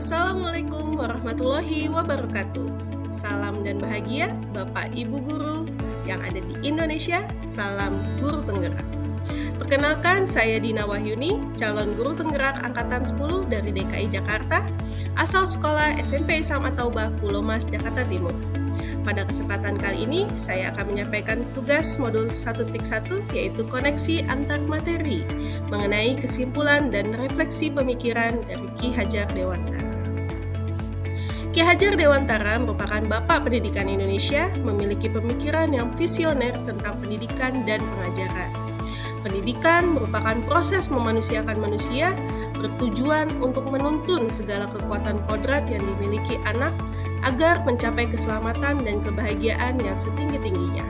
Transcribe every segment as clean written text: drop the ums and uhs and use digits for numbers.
Assalamualaikum warahmatullahi wabarakatuh. Salam dan bahagia Bapak Ibu Guru yang ada di Indonesia. Salam Guru Penggerak. Perkenalkan, saya Dina Wahyuni, calon guru penggerak angkatan 10 dari DKI Jakarta, asal sekolah SMP Isam At-Taubah Pulau Mas, Jakarta Timur. Pada kesempatan kali ini, saya akan menyampaikan tugas modul 1.1 yaitu koneksi antar materi mengenai kesimpulan dan refleksi pemikiran dari Ki Hajar Dewantara. Ki Hajar Dewantara merupakan Bapak Pendidikan Indonesia, memiliki pemikiran yang visioner tentang pendidikan dan pengajaran. Pendidikan merupakan proses memanusiakan manusia, bertujuan untuk menuntun segala kekuatan kodrat yang dimiliki anak agar mencapai keselamatan dan kebahagiaan yang setinggi-tingginya.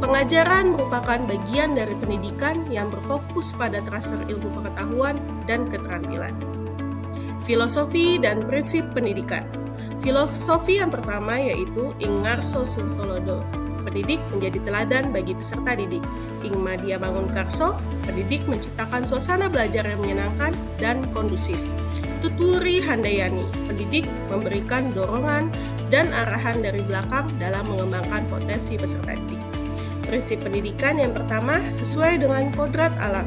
Pengajaran merupakan bagian dari pendidikan yang berfokus pada transfer ilmu pengetahuan dan keterampilan. Filosofi dan prinsip pendidikan. Filosofi yang pertama yaitu ing ngarso suntolodo. Pendidik menjadi teladan bagi peserta didik. Ing madya bangun karso, pendidik menciptakan suasana belajar yang menyenangkan dan kondusif. Tuturi handayani, pendidik memberikan dorongan dan arahan dari belakang dalam mengembangkan potensi peserta didik. Prinsip pendidikan yang pertama sesuai dengan kodrat alam.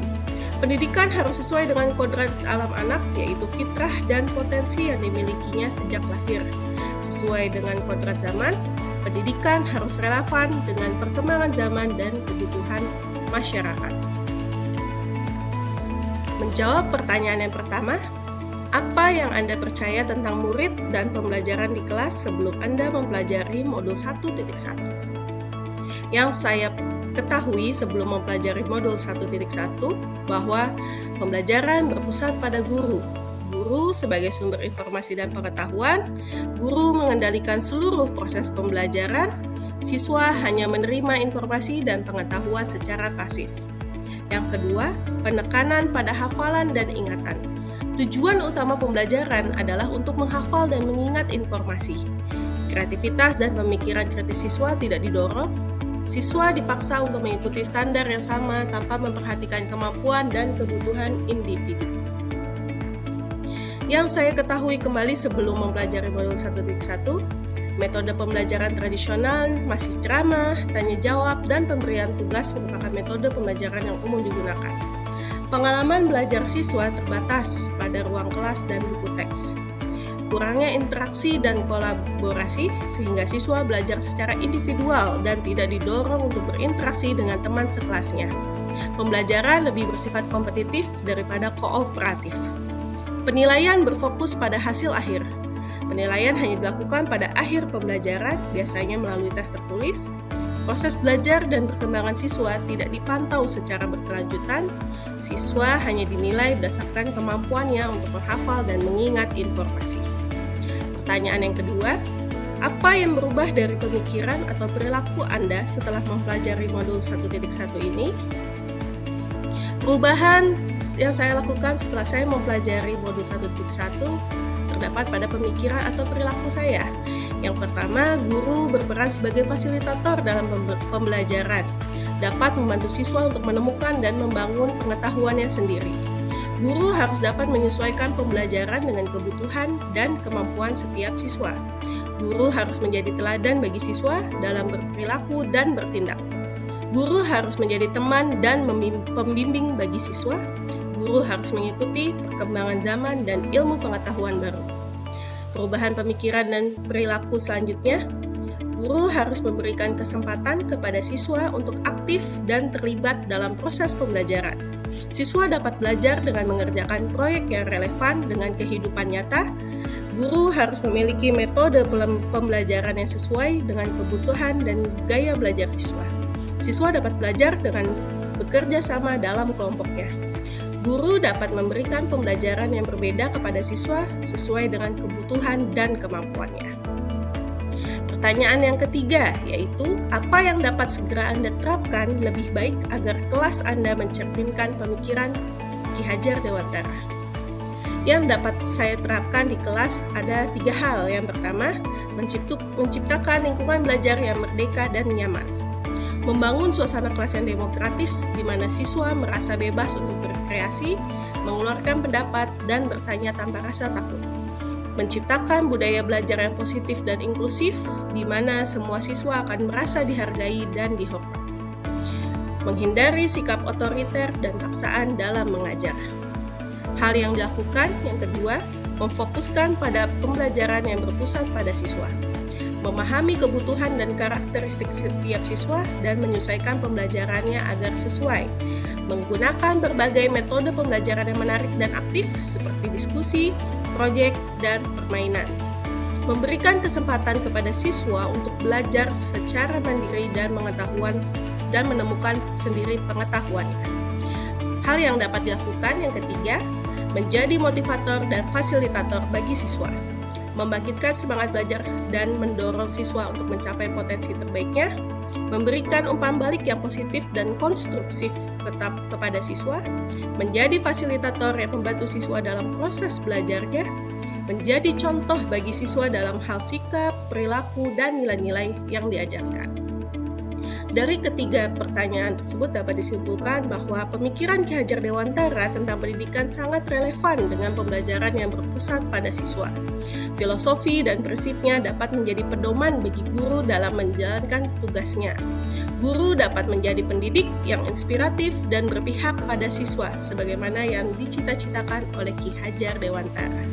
Pendidikan harus sesuai dengan kodrat alam anak, yaitu fitrah dan potensi yang dimilikinya sejak lahir. Sesuai dengan kodrat zaman, pendidikan harus relevan dengan perkembangan zaman dan kebutuhan masyarakat. Menjawab pertanyaan yang pertama, apa yang Anda percaya tentang murid dan pembelajaran di kelas sebelum Anda mempelajari modul 1.1? Yang saya ketahui sebelum mempelajari modul 1.1 bahwa pembelajaran berpusat pada guru. Guru sebagai sumber informasi dan pengetahuan, guru mengendalikan seluruh proses pembelajaran, siswa hanya menerima informasi dan pengetahuan secara pasif. Yang kedua, penekanan pada hafalan dan ingatan. Tujuan utama pembelajaran adalah untuk menghafal dan mengingat informasi. Kreativitas dan pemikiran kritis siswa tidak didorong. Siswa dipaksa untuk mengikuti standar yang sama tanpa memperhatikan kemampuan dan kebutuhan individu. Yang saya ketahui kembali sebelum mempelajari modul 1.1, metode pembelajaran tradisional masih ceramah, tanya jawab, dan pemberian tugas merupakan metode pembelajaran yang umum digunakan. Pengalaman belajar siswa terbatas pada ruang kelas dan buku teks. Kurangnya interaksi dan kolaborasi sehingga siswa belajar secara individual dan tidak didorong untuk berinteraksi dengan teman sekelasnya. Pembelajaran lebih bersifat kompetitif daripada kooperatif. Penilaian berfokus pada hasil akhir. Penilaian hanya dilakukan pada akhir pembelajaran, biasanya melalui tes tertulis. Proses belajar dan perkembangan siswa tidak dipantau secara berkelanjutan. Siswa hanya dinilai berdasarkan kemampuannya untuk menghafal dan mengingat informasi. Pertanyaan yang kedua, apa yang berubah dari pemikiran atau perilaku Anda setelah mempelajari modul 1.1 ini? Perubahan yang saya lakukan setelah saya mempelajari modul 1.1 terdapat pada pemikiran atau perilaku saya. Yang pertama, guru berperan sebagai fasilitator dalam pembelajaran, dapat membantu siswa untuk menemukan dan membangun pengetahuannya sendiri. Guru harus dapat menyesuaikan pembelajaran dengan kebutuhan dan kemampuan setiap siswa. Guru harus menjadi teladan bagi siswa dalam berperilaku dan bertindak. Guru harus menjadi teman dan pembimbing bagi siswa. Guru harus mengikuti perkembangan zaman dan ilmu pengetahuan baru. Perubahan pemikiran dan perilaku selanjutnya, guru harus memberikan kesempatan kepada siswa untuk aktif dan terlibat dalam proses pembelajaran. Siswa dapat belajar dengan mengerjakan proyek yang relevan dengan kehidupan nyata. Guru harus memiliki metode pembelajaran yang sesuai dengan kebutuhan dan gaya belajar siswa. Siswa dapat belajar dengan bekerja sama dalam kelompoknya. Guru dapat memberikan pembelajaran yang berbeda kepada siswa sesuai dengan kebutuhan dan kemampuannya. Pertanyaan yang ketiga yaitu, apa yang dapat segera Anda terapkan lebih baik agar kelas Anda mencerminkan pemikiran Ki Hajar Dewantara? Yang dapat saya terapkan di kelas ada 3 hal. Yang pertama, menciptakan lingkungan belajar yang merdeka dan nyaman. Membangun suasana kelas yang demokratis di mana siswa merasa bebas untuk berkreasi, mengeluarkan pendapat, dan bertanya tanpa rasa takut. menciptakan budaya belajar yang positif dan inklusif, di mana semua siswa akan merasa dihargai dan dihormati. Menghindari sikap otoriter dan paksaan dalam mengajar. Hal yang dilakukan yang kedua, memfokuskan pada pembelajaran yang berpusat pada siswa. Memahami kebutuhan dan karakteristik setiap siswa dan menyesuaikan pembelajarannya agar sesuai. Menggunakan berbagai metode pembelajaran yang menarik dan aktif seperti diskusi, proyek, dan permainan. Memberikan kesempatan kepada siswa untuk belajar secara mandiri dan menemukan sendiri pengetahuannya. Hal yang dapat dilakukan yang ketiga, menjadi motivator dan fasilitator bagi siswa. Membangkitkan semangat belajar dan mendorong siswa untuk mencapai potensi terbaiknya. Memberikan umpan balik yang positif dan konstruktif tetap kepada siswa. Menjadi fasilitator yang membantu siswa dalam proses belajarnya. Menjadi contoh bagi siswa dalam hal sikap, perilaku, dan nilai-nilai yang diajarkan. Dari ketiga pertanyaan tersebut dapat disimpulkan bahwa pemikiran Ki Hajar Dewantara tentang pendidikan sangat relevan dengan pembelajaran yang berpusat pada siswa. Filosofi dan prinsipnya dapat menjadi pedoman bagi guru dalam menjalankan tugasnya. Guru dapat menjadi pendidik yang inspiratif dan berpihak pada siswa sebagaimana yang dicita-citakan oleh Ki Hajar Dewantara.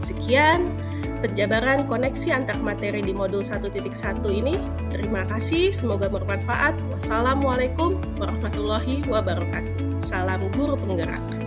Sekian penjabaran koneksi antar materi di modul 1.1 ini. Terima kasih, semoga bermanfaat. Wassalamualaikum warahmatullahi wabarakatuh. Salam guru penggerak.